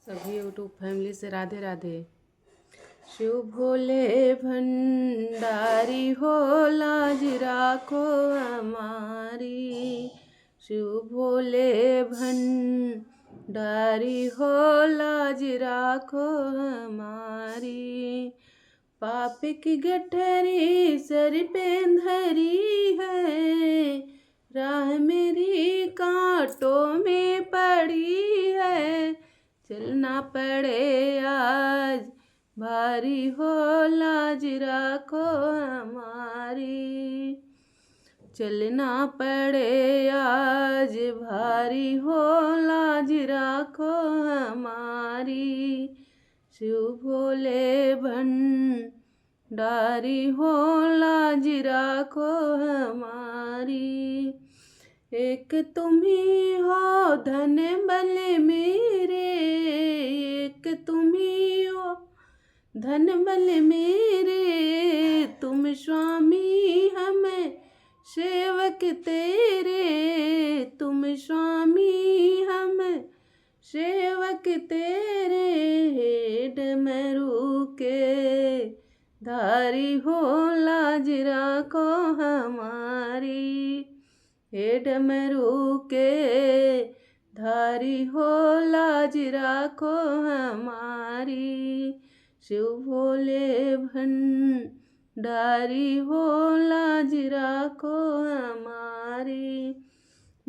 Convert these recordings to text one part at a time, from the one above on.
सभी YouTube family से राधे राधे। शिव भोले भंडारी हो, लाज राखो हमारी। शिव भोले भंडारी हो, लाज राखो हमारी। पाप की गठरी सर पे धरी है, राह मेरी कांटों में पड़ी है। चलना पड़े आज भारी हो, लाज राखो हमारी। चलना पड़े आज भारी हो, लाज राखो हमारी। शिव भोले भंडारी हो, लाज राखो हमारी। एक तुम ही हो धन बल मेरे, एक तुम ही हो धन बल मेरे। तुम स्वामी हमें सेवक तेरे, तुम स्वामी हमें सेवक तेरे। हे डमरू के धारी हो, लाज राखो हमारी। हे डमरू के धारी हो, लाज राखो हमारी। शिव भोले भंडारी हो, लाज राखो हमारी।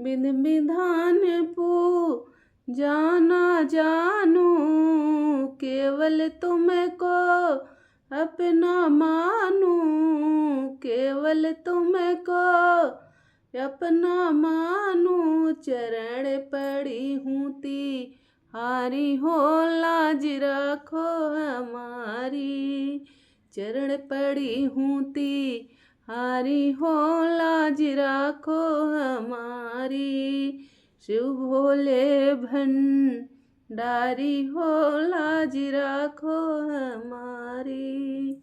विधि विधान जाना जानू, केवल तुमको अपना मानू। केवल तुमको अपना मानू, चरण पड़ी हूँ हारी हो, लाज राखो हमारी। चरण पड़ी हूँ हारी हो, लाज राखो हमारी। शिव भोले भंडारी हो, लाज राखो हमारी।